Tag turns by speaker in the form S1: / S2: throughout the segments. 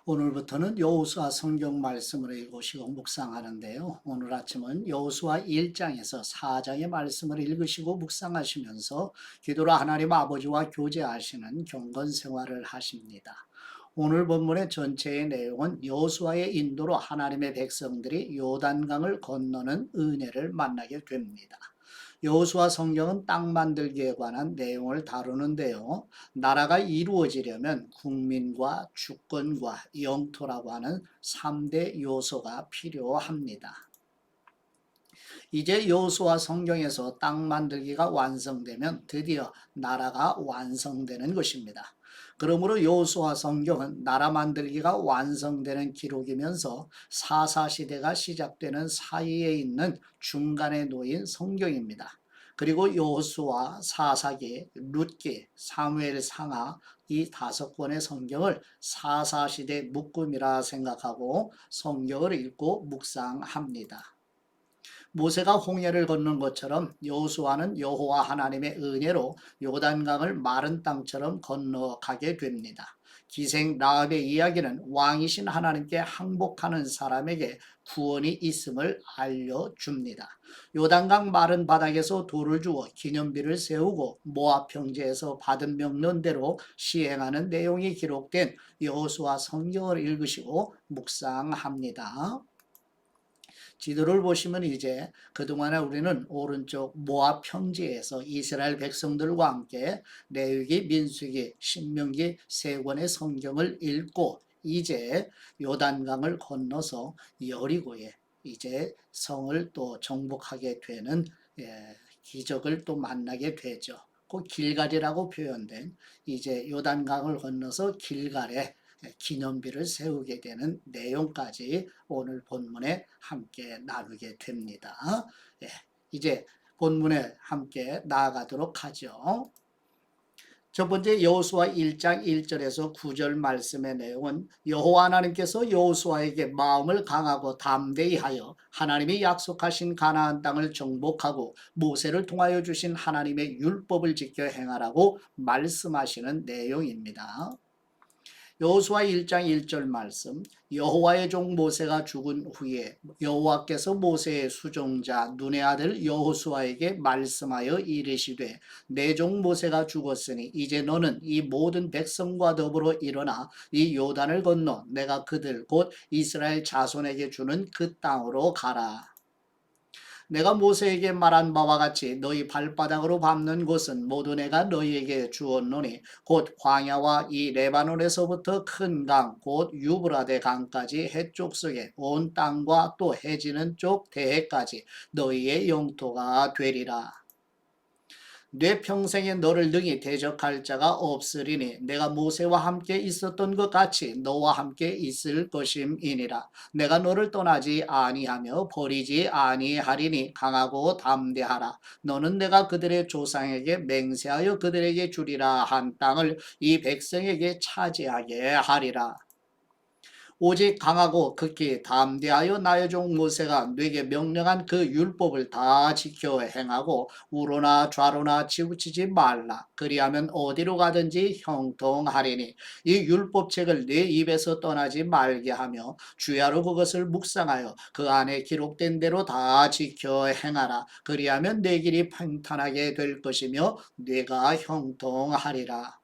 S1: 오늘부터는 여호수아 성경 말씀을 읽으시고 묵상하는데요. 오늘 아침은 여호수아 1장에서 4장의 말씀을 읽으시고 묵상하시면서 기도로 하나님 아버지와 교제하시는 경건 생활을 하십니다. 오늘 본문의 전체의 내용은 여호수아의 인도로 하나님의 백성들이 요단강을 건너는 은혜를 만나게 됩니다. 여호수아 성경은 땅 만들기에 관한 내용을 다루는데요. 나라가 이루어지려면 국민과 주권과 영토라고 하는 3대 요소가 필요합니다. 이제 여호수아 성경에서 땅 만들기가 완성되면 드디어 나라가 완성되는 것입니다. 그러므로 여호수아 성경은 나라 만들기가 완성되는 기록이면서 사사시대가 시작되는 사이에 있는 중간에 놓인 성경입니다. 그리고 여호수아, 사사기, 룻기, 사무엘 상하 이 5권의 성경을 사사시대 묶음이라 생각하고 성경을 읽고 묵상합니다. 모세가 홍해를 걷는 것처럼 여호수아는 여호와 하나님의 은혜로 요단강을 마른 땅처럼 건너가게 됩니다. 기생 라합의 이야기는 왕이신 하나님께 항복하는 사람에게 구원이 있음을 알려줍니다. 요단강 마른 바닥에서 돌을 주어 기념비를 세우고 모압 평지에서 받은 명령대로 시행하는 내용이 기록된 여호수아 성경을 읽으시고 묵상합니다. 지도를 보시면 이제 그동안에 우리는 오른쪽 모압 평지에서 이스라엘 백성들과 함께 레위기, 민수기, 신명기 3권의 성경을 읽고 이제 요단강을 건너서 여리고에 이제 성을 또 정복하게 되는 기적을 또 만나게 되죠. 그 길갈이라고 표현된 이제 요단강을 건너서 길갈에 기념비를 세우게 되는 내용까지 오늘 본문에 함께 나누게 됩니다. 예, 이제 본문에 함께 나아가도록 하죠. 첫 번째 여호수아 1장 1절에서 9절 말씀의 내용은 여호와 하나님께서 여호수아에게 마음을 강하고 담대히 하여 하나님이 약속하신 가나안 땅을 정복하고 모세를 통하여 주신 하나님의 율법을 지켜 행하라고 말씀하시는 내용입니다. 여호수아 1장 1절 말씀 여호와의 종 모세가 죽은 후에 여호와께서 모세의 수종자 눈의 아들 여호수아에게 말씀하여 이르시되 내 종 모세가 죽었으니 이제 너는 이 모든 백성과 더불어 일어나 이 요단을 건너 내가 그들 곧 이스라엘 자손에게 주는 그 땅으로 가라. 내가 모세에게 말한 바와 같이 너희 발바닥으로 밟는 곳은 모두 내가 너희에게 주었노니 곧 광야와 이 레바논에서부터 큰 강 곧 유브라데 강까지 해쪽 속에 온 땅과 또 해지는 쪽 대해까지 너희의 영토가 되리라. 내 평생에 너를 능히 대적할 자가 없으리니 내가 모세와 함께 있었던 것 같이 너와 함께 있을 것임이니라. 내가 너를 떠나지 아니하며 버리지 아니하리니 강하고 담대하라. 너는 내가 그들의 조상에게 맹세하여 그들에게 주리라 한 땅을 이 백성에게 차지하게 하리라. 오직 강하고 극히 담대하여 나의 종 모세가 네게 명령한 그 율법을 다 지켜 행하고 우로나 좌로나 치우치지 말라. 그리하면 어디로 가든지 형통하리니 이 율법책을 네 입에서 떠나지 말게 하며 주야로 그것을 묵상하여 그 안에 기록된 대로 다 지켜 행하라. 그리하면 내 길이 평탄하게 될 것이며 네가 형통하리라.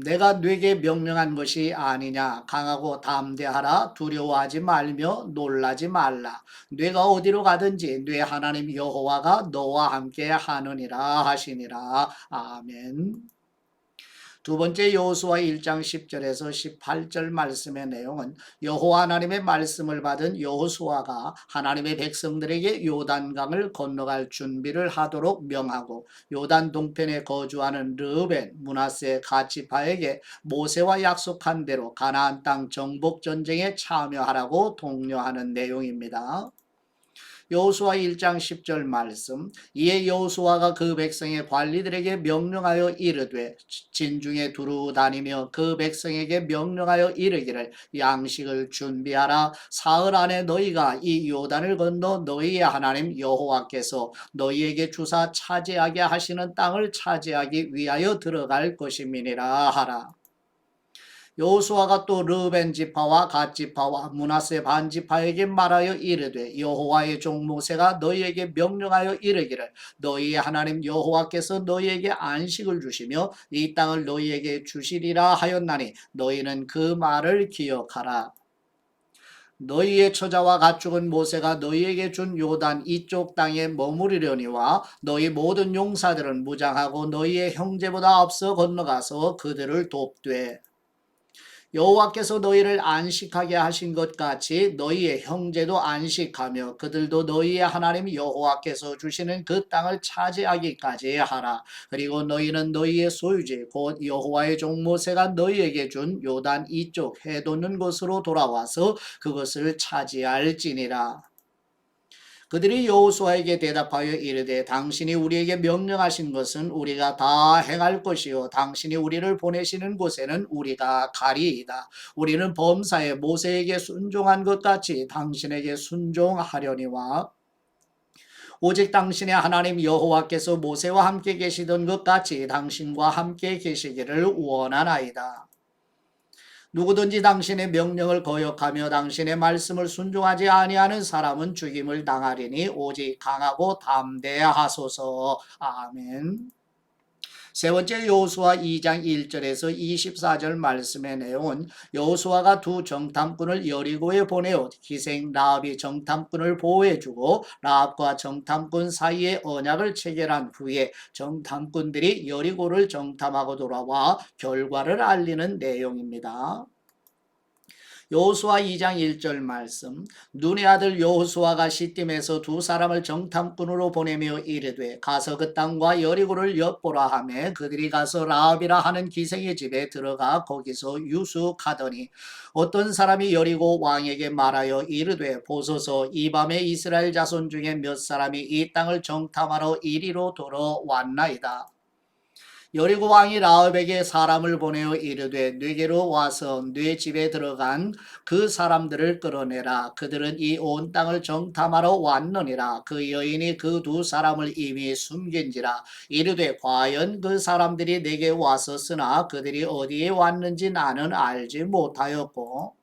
S1: 내가 네게 명령한 것이 아니냐. 강하고 담대하라. 두려워하지 말며 놀라지 말라. 네가 어디로 가든지 네 하나님 여호와가 너와 함께 하느니라 하시니라. 아멘. 두 번째 여호수아 1장 10절에서 18절 말씀의 내용은 여호와 하나님의 말씀을 받은 여호수아가 하나님의 백성들에게 요단강을 건너갈 준비를 하도록 명하고 요단 동편에 거주하는 르벤, 므낫세, 가치파에게 모세와 약속한 대로 가나안 땅 정복 전쟁에 참여하라고 독려하는 내용입니다. 여호수아 1장 10절 말씀 이에 여호수아가 그 백성의 관리들에게 명령하여 이르되 진중에 두루 다니며 그 백성에게 명령하여 이르기를 양식을 준비하라. 사흘 안에 너희가 이 요단을 건너 너희의 하나님 여호와께서 너희에게 주사 차지하게 하시는 땅을 차지하기 위하여 들어갈 것임이니라 하라. 여호수아가 또 르벤 지파와 갓 지파와 므낫세 반 지파에게 말하여 이르되 여호와의 종 모세가 너희에게 명령하여 이르기를 너희의 하나님 여호와께서 너희에게 안식을 주시며 이 땅을 너희에게 주시리라 하였나니 너희는 그 말을 기억하라. 너희의 처자와 가축은 모세가 너희에게 준 요단 이쪽 땅에 머무르려니와 너희 모든 용사들은 무장하고 너희의 형제보다 앞서 건너가서 그들을 돕되 여호와께서 너희를 안식하게 하신 것 같이 너희의 형제도 안식하며 그들도 너희의 하나님 여호와께서 주시는 그 땅을 차지하기까지 하라. 그리고 너희는 너희의 소유지 곧 여호와의 종 모세가 너희에게 준 요단 이쪽 해 돋는 곳으로 돌아와서 그것을 차지할지니라. 그들이 여호수아에게 대답하여 이르되 당신이 우리에게 명령하신 것은 우리가 다 행할 것이요 당신이 우리를 보내시는 곳에는 우리가 가리이다. 우리는 범사에 모세에게 순종한 것 같이 당신에게 순종하려니와 오직 당신의 하나님 여호와께서 모세와 함께 계시던 것 같이 당신과 함께 계시기를 원하나이다. 누구든지 당신의 명령을 거역하며 당신의 말씀을 순종하지 아니하는 사람은 죽임을 당하리니 오직 강하고 담대해야 하소서. 아멘. 세 번째 여호수아 2장 1절에서 24절 말씀의 내용은 여호수아가 두 정탐꾼을 여리고에 보내어 기생 라합이 정탐꾼을 보호해주고 라합과 정탐꾼 사이에 언약을 체결한 후에 정탐꾼들이 여리고를 정탐하고 돌아와 결과를 알리는 내용입니다. 여호수아 2장 1절 말씀 눈의 아들 여호수아가 시딤에서 두 사람을 정탐꾼으로 보내며 이르되 가서 그 땅과 여리고를 엿보라 하매 그들이 가서 라합이라 하는 기생의 집에 들어가 거기서 유숙하더니 어떤 사람이 여리고 왕에게 말하여 이르되 보소서 이 밤에 이스라엘 자손 중에 몇 사람이 이 땅을 정탐하러 이리로 돌아왔나이다. 여리고 왕이 라합에게 사람을 보내어 이르되 네게로 와서 네 집에 들어간 그 사람들을 끌어내라. 그들은 이 온 땅을 정탐하러 왔느니라. 그 여인이 그 두 사람을 이미 숨긴지라. 이르되 과연 그 사람들이 내게 왔었으나 그들이 어디에 왔는지 나는 알지 못하였고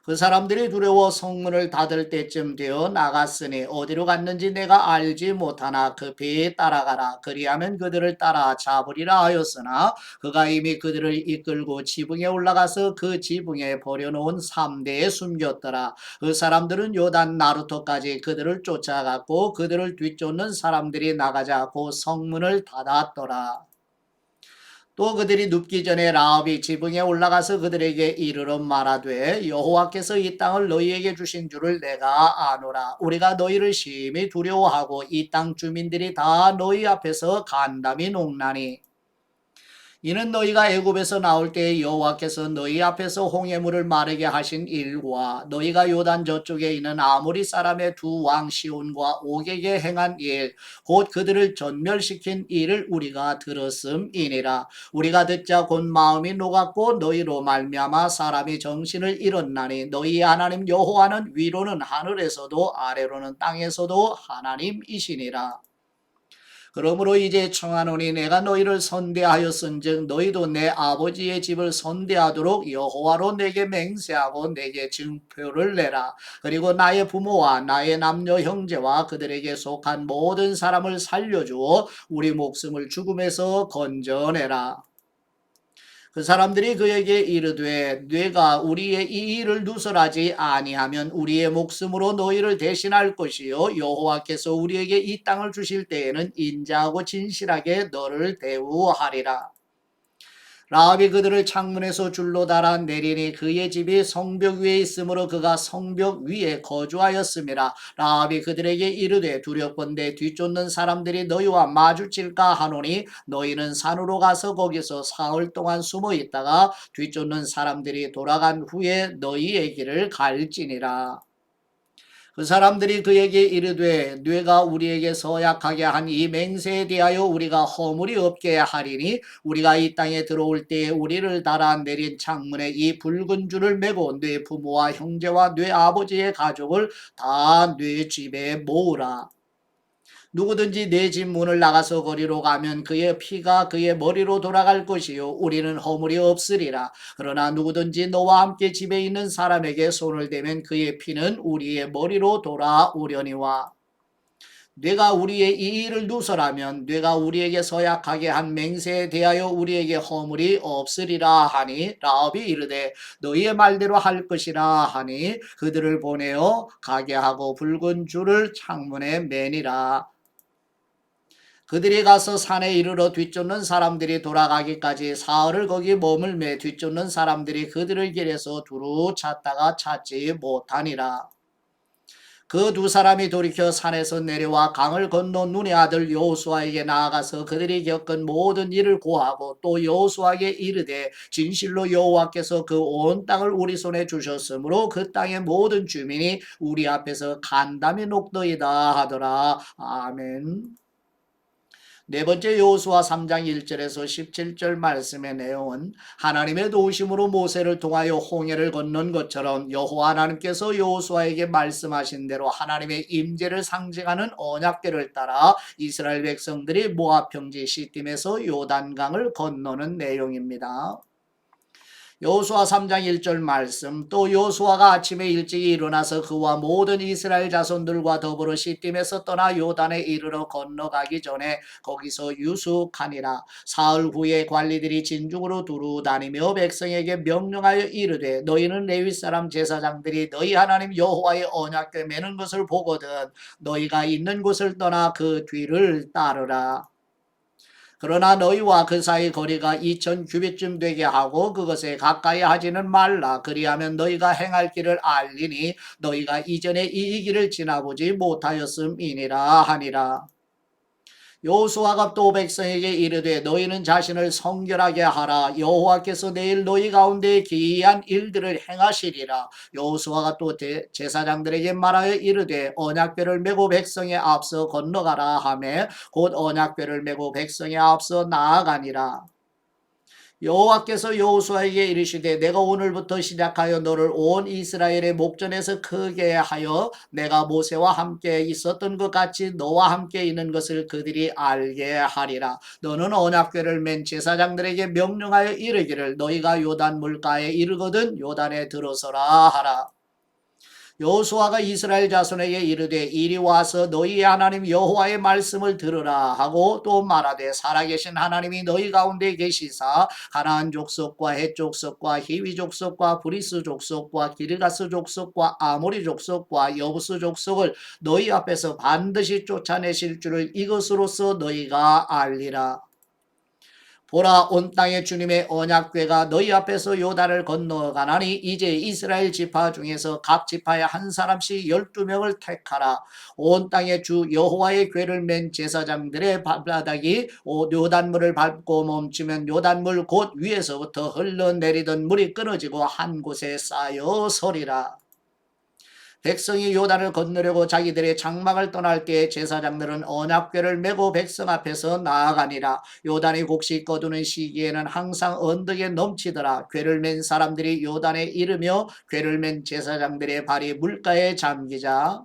S1: 그 사람들이 두려워 성문을 닫을 때쯤 되어 나갔으니 어디로 갔는지 내가 알지 못하나 급히 따라가라. 그리하면 그들을 따라 잡으리라 하였으나 그가 이미 그들을 이끌고 지붕에 올라가서 그 지붕에 버려놓은 3대에 숨겼더라. 그 사람들은 요단 나루터까지 그들을 쫓아갔고 그들을 뒤쫓는 사람들이 나가자 곧 성문을 닫았더라. 또 그들이 눕기 전에 라합이 지붕에 올라가서 그들에게 이르러 말하되 여호와께서 이 땅을 너희에게 주신 줄을 내가 아노라. 우리가 너희를 심히 두려워하고 이 땅 주민들이 다 너희 앞에서 간담이 녹나니 이는 너희가 애굽에서 나올 때에 여호와께서 너희 앞에서 홍해물을 마르게 하신 일과 너희가 요단 저쪽에 있는 아모리 사람의 두 왕 시온과 옥에게 행한 일, 곧 그들을 전멸시킨 일을 우리가 들었음이니라. 우리가 듣자 곧 마음이 녹았고 너희로 말미암아 사람이 정신을 잃었나니 너희 하나님 여호와는 위로는 하늘에서도 아래로는 땅에서도 하나님이시니라. 그러므로 이제 청하노니 내가 너희를 선대하였은즉 너희도 내 아버지의 집을 선대하도록 여호와로 내게 맹세하고 내게 증표를 내라. 그리고 나의 부모와 나의 남녀 형제와 그들에게 속한 모든 사람을 살려주어 우리 목숨을 죽음에서 건져내라. 그 사람들이 그에게 이르되 네가 우리의 이 일을 누설하지 아니하면 우리의 목숨으로 너희를 대신할 것이요 여호와께서 우리에게 이 땅을 주실 때에는 인자하고 진실하게 너를 대우하리라. 라합이 그들을 창문에서 줄로 달아 내리니 그의 집이 성벽 위에 있으므로 그가 성벽 위에 거주하였음이라. 라합이 그들에게 이르되 두렵건대 뒤쫓는 사람들이 너희와 마주칠까 하노니 너희는 산으로 가서 거기서 사흘 동안 숨어 있다가 뒤쫓는 사람들이 돌아간 후에 너희의 길을 갈지니라. 그 사람들이 그에게 이르되 뇌가 우리에게 서약하게 한 이 맹세에 대하여 우리가 허물이 없게 하리니 우리가 이 땅에 들어올 때에 우리를 달아 내린 창문에 이 붉은 줄을 매고 뇌 부모와 형제와 뇌 아버지의 가족을 다 뇌 집에 모으라. 누구든지 내 집 문을 나가서 거리로 가면 그의 피가 그의 머리로 돌아갈 것이요 우리는 허물이 없으리라. 그러나 누구든지 너와 함께 집에 있는 사람에게 손을 대면 그의 피는 우리의 머리로 돌아오려니와. 뇌가 우리의 이 일을 누설하면 뇌가 우리에게 서약하게 한 맹세에 대하여 우리에게 허물이 없으리라 하니 라합이 이르되 너희의 말대로 할 것이라 하니 그들을 보내어 가게 하고 붉은 줄을 창문에 매니라. 그들이 가서 산에 이르러 뒤쫓는 사람들이 돌아가기까지 사흘을 거기 머물매 뒤쫓는 사람들이 그들을 길에서 두루 찾다가 찾지 못하니라. 그 두 사람이 돌이켜 산에서 내려와 강을 건너 눈의 아들 여호수아에게 나아가서 그들이 겪은 모든 일을 고하고 또 여호수아에게 이르되 진실로 여호와께서 그 온 땅을 우리 손에 주셨으므로 그 땅의 모든 주민이 우리 앞에서 간담이 녹더이다 하더라. 아멘. 네 번째 여호수아 3장 1절에서 17절 말씀의 내용은 하나님의 도우심으로 모세를 통하여 홍해를 건넌 것처럼 여호와 하나님께서 여호수아에게 말씀하신 대로 하나님의 임재를 상징하는 언약궤를 따라 이스라엘 백성들이 모압 평지 시딤에서 요단강을 건너는 내용입니다. 여호수아 3장 1절 말씀. 또 여호수아가 아침에 일찍 일어나서 그와 모든 이스라엘 자손들과 더불어 시딤에서 떠나 요단에 이르러 건너가기 전에 거기서 유숙하니라. 사흘 후에 관리들이 진중으로 두루 다니며 백성에게 명령하여 이르되 너희는 레위 사람 제사장들이 너희 하나님 여호와의 언약궤 매는 것을 보거든 너희가 있는 곳을 떠나 그 뒤를 따르라. 그러나 너희와 그 사이 거리가 2000규빗쯤 되게 하고 그것에 가까이 하지는 말라. 그리하면 너희가 행할 길을 알리니 너희가 이전에 이 길을 지나보지 못하였음이니라 하니라. 여호수아가 또 백성에게 이르되 너희는 자신을 성결하게 하라. 여호와께서 내일 너희 가운데 기이한 일들을 행하시리라. 여호수아가 또 제사장들에게 말하여 이르되 언약궤를 메고 백성의 앞서 건너가라 하매 곧 언약궤를 메고 백성의 앞서 나아가니라. 여호와께서 여호수아에게 이르시되 내가 오늘부터 시작하여 너를 온 이스라엘의 목전에서 크게 하여 내가 모세와 함께 있었던 것 같이 너와 함께 있는 것을 그들이 알게 하리라. 너는 언약궤를 맨 제사장들에게 명령하여 이르기를 너희가 요단 물가에 이르거든 요단에 들어서라 하라. 여호수아가 이스라엘 자손에게 이르되 이리 와서 너희의 하나님 여호와의 말씀을 들으라 하고 또 말하되 살아계신 하나님이 너희 가운데 계시사 가나안 족속과 헷 족속과 히위 족속과 브리스 족속과 기르가스 족속과 아모리 족속과 여부스 족속을 너희 앞에서 반드시 쫓아내실 줄을 이것으로써 너희가 알리라. 보라 온 땅의 주님의 언약궤가 너희 앞에서 요단을 건너가나니 이제 이스라엘 지파 중에서 각 지파에 한 사람씩 12명을 택하라. 온 땅의 주 여호와의 궤를 맨 제사장들의 발바닥이 요단물을 밟고 멈추면 요단물 곧 위에서부터 흘러내리던 물이 끊어지고 한 곳에 쌓여 서리라. 백성이 요단을 건너려고 자기들의 장막을 떠날 때 제사장들은 언약궤를 메고 백성 앞에서 나아가니라. 요단이 곡식 거두는 시기에는 항상 언덕에 넘치더라. 궤를 맨 사람들이 요단에 이르며 궤를 맨 제사장들의 발이 물가에 잠기자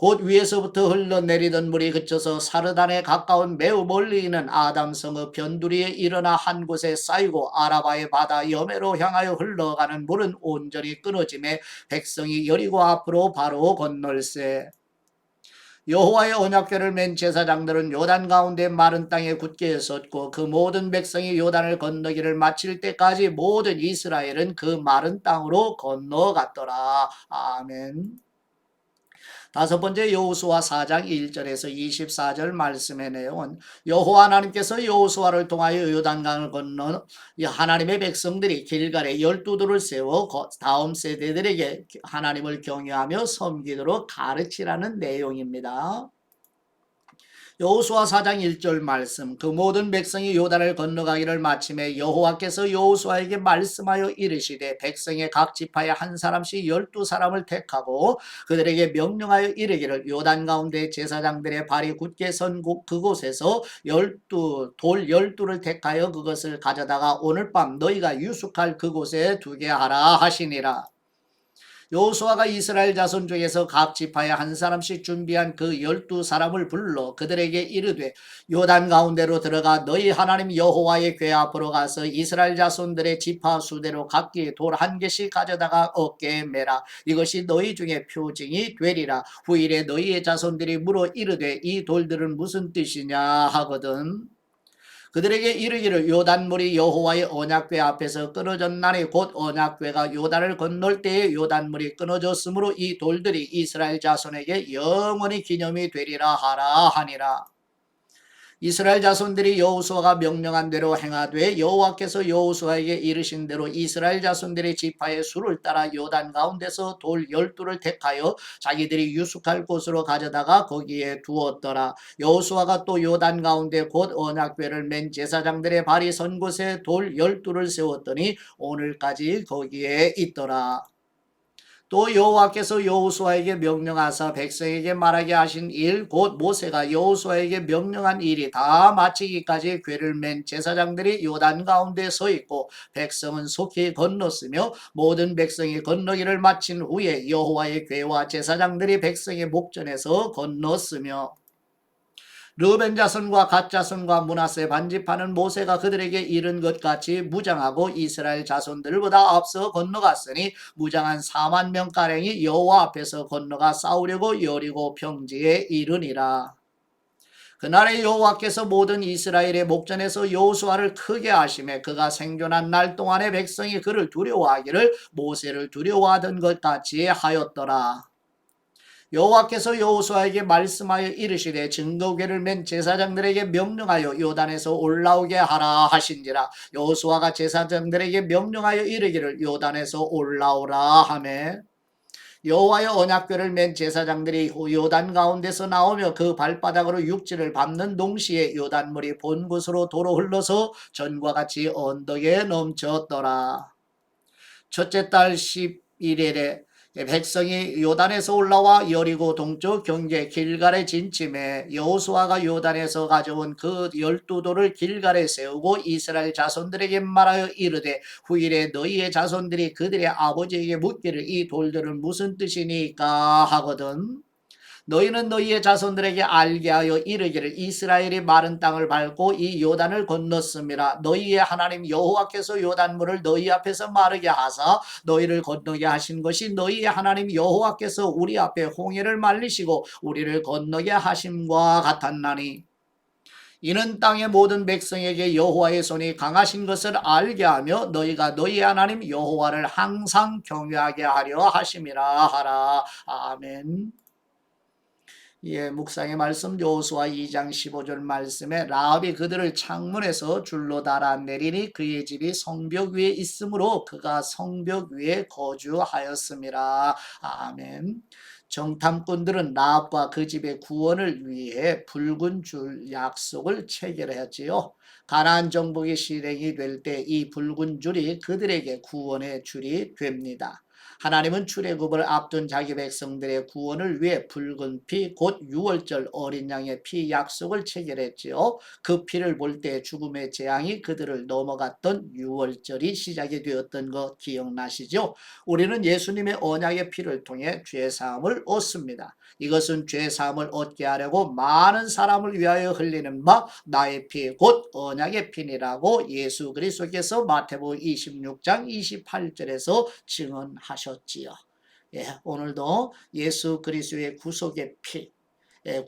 S1: 곧 위에서부터 흘러내리던 물이 그쳐서 사르단에 가까운 매우 멀리 있는 아담성의 변두리에 일어나 한 곳에 쌓이고 아라바의 바다 여매로 향하여 흘러가는 물은 온전히 끊어짐에 백성이 여리고 앞으로 바로 건널세. 여호와의 언약궤를 맨 제사장들은 요단 가운데 마른 땅에 굳게 섰고 그 모든 백성이 요단을 건너기를 마칠 때까지 모든 이스라엘은 그 마른 땅으로 건너갔더라. 아멘. 다섯 번째 여호수아 4장 1절에서 24절 말씀의 내용은 여호와 하나님께서 여호수아를 통하여 요단강을 건너 하나님의 백성들이 길갈에 12돌을 세워 다음 세대들에게 하나님을 경외하며 섬기도록 가르치라는 내용입니다. 여호수아 4장 1절 말씀 그 모든 백성이 요단을 건너가기를 마침에 여호와께서 여호수아에게 말씀하여 이르시되 백성의 각 지파에 한 사람씩 12사람을 택하고 그들에게 명령하여 이르기를 요단 가운데 제사장들의 발이 굳게 선 그곳에서 돌 12를 택하여 그것을 가져다가 오늘 밤 너희가 유숙할 그곳에 두게 하라 하시니라. 여호수아가 이스라엘 자손 중에서 각 지파에 한 사람씩 준비한 그 12사람을 불러 그들에게 이르되 요단 가운데로 들어가 너희 하나님 여호와의 궤 앞으로 가서 이스라엘 자손들의 지파 수대로 각기 돌 한 개씩 가져다가 어깨에 매라. 이것이 너희 중에 표징이 되리라. 후일에 너희의 자손들이 물어 이르되 이 돌들은 무슨 뜻이냐 하거든. 그들에게 이르기를 요단물이 여호와의 언약궤 앞에서 끊어졌나니 곧 언약궤가 요단을 건널 때에 요단물이 끊어졌으므로 이 돌들이 이스라엘 자손에게 영원히 기념이 되리라 하라 하니라. 이스라엘 자손들이 여호수아가 명령한 대로 행하되 여호와께서 여호수아에게 이르신 대로 이스라엘 자손들의 지파의 수를 따라 요단 가운데서 돌 12를 택하여 자기들이 유숙할 곳으로 가져다가 거기에 두었더라. 여호수아가 또 요단 가운데 곧 언약궤를 맨 제사장들의 발이 선 곳에 돌 12를 세웠더니 오늘까지 거기에 있더라. 또 여호와께서 여호수아에게 명령하사 백성에게 말하게 하신 일 곧 모세가 여호수아에게 명령한 일이 다 마치기까지 궤를 맨 제사장들이 요단 가운데 서 있고 백성은 속히 건넜으며 모든 백성이 건너기를 마친 후에 여호와의 궤와 제사장들이 백성의 목전에서 건넜으며 르벤 자손과 갓 자손과 므낫세 반지파는 모세가 그들에게 이른 것 같이 무장하고 이스라엘 자손들보다 앞서 건너갔으니 무장한 4만 명가량이 여호와 앞에서 건너가 싸우려고 여리고 평지에 이르니라. 그날에 여호와께서 모든 이스라엘의 목전에서 여호수아를 크게 하시매 그가 생존한 날 동안에 백성이 그를 두려워하기를 모세를 두려워하던 것 같이 하였더라. 여호와께서 여호수아에게 말씀하여 이르시되 증거궤를 맨 제사장들에게 명령하여 요단에서 올라오게 하라 하신지라. 여호수아가 제사장들에게 명령하여 이르기를 요단에서 올라오라 하매 여호와의 언약궤를 맨 제사장들이 요단 가운데서 나오며 그 발바닥으로 육지를 밟는 동시에 요단물이 본 곳으로 도로 흘러서 전과 같이 언덕에 넘쳤더라. 첫째 달 11일에 백성이 요단에서 올라와 여리고 동쪽 경계 길갈에 진침해 여호수아가 요단에서 가져온 그 12돌을 길갈에 세우고 이스라엘 자손들에게 말하여 이르되 후일에 너희의 자손들이 그들의 아버지에게 묻기를 이 돌들은 무슨 뜻이니까 하거든. 너희는 너희의 자손들에게 알게 하여 이르기를 이스라엘이 마른 땅을 밟고 이 요단을 건넜음이라. 너희의 하나님 여호와께서 요단물을 너희 앞에서 마르게 하사 너희를 건너게 하신 것이 너희의 하나님 여호와께서 우리 앞에 홍해를 말리시고 우리를 건너게 하심과 같았나니 이는 땅의 모든 백성에게 여호와의 손이 강하신 것을 알게 하며 너희가 너희 하나님 여호와를 항상 경외하게 하려 하심이라 하라. 아멘. 예, 묵상의 말씀 여호수아 2장 15절 말씀에 라합이 그들을 창문에서 줄로 달아내리니 그의 집이 성벽 위에 있으므로 그가 성벽 위에 거주하였음이라. 아멘. 정탐꾼들은 라합과 그 집의 구원을 위해 붉은 줄 약속을 체결했지요. 가나안 정복이 실행이 될 때 이 붉은 줄이 그들에게 구원의 줄이 됩니다. 하나님은 출애굽을 앞둔 자기 백성들의 구원을 위해 붉은 피 곧 유월절 어린 양의 피 약속을 체결했지요. 그 피를 볼 때 죽음의 재앙이 그들을 넘어갔던 유월절이 시작이 되었던 거 기억나시죠? 우리는 예수님의 언약의 피를 통해 죄사함을 얻습니다. 이것은 죄사함을 얻게 하려고 많은 사람을 위하여 흘리는 바 나의 피 곧 언약의 피니라고 예수 그리스도께서 마태복음 26장 28절에서 증언하셨지요. 예, 오늘도 예수 그리스도의 구속의 피,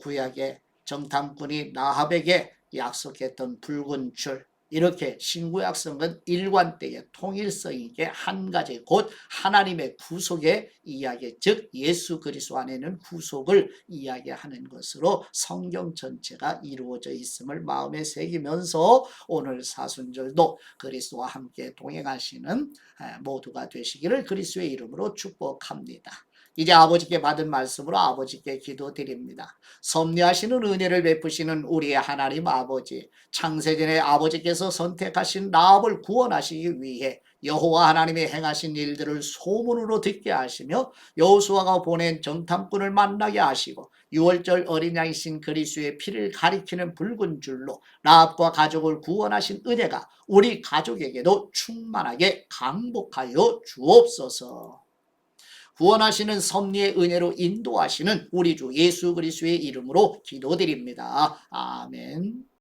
S1: 구약의 정탐꾼이 라합에게 약속했던 붉은 줄, 이렇게 신구약성은 일관되게 통일성 있게 한 가지 곧 하나님의 구속의 이야기, 즉 예수 그리스도 안에는 구속을 이야기하는 것으로 성경 전체가 이루어져 있음을 마음에 새기면서 오늘 사순절도 그리스도와 함께 동행하시는 모두가 되시기를 그리스도의 이름으로 축복합니다. 이제 아버지께 받은 말씀으로 아버지께 기도드립니다. 섭리하시는 은혜를 베푸시는 우리의 하나님 아버지, 창세전에 아버지께서 선택하신 라합을 구원하시기 위해 여호와 하나님이 행하신 일들을 소문으로 듣게 하시며 여호수아가 보낸 정탐꾼을 만나게 하시고 유월절 어린 양이신 그리스도의 피를 가리키는 붉은 줄로 라합과 가족을 구원하신 은혜가 우리 가족에게도 충만하게 강복하여 주옵소서. 구원하시는 섭리의 은혜로 인도하시는 우리 주 예수 그리스도의 이름으로 기도드립니다. 아멘.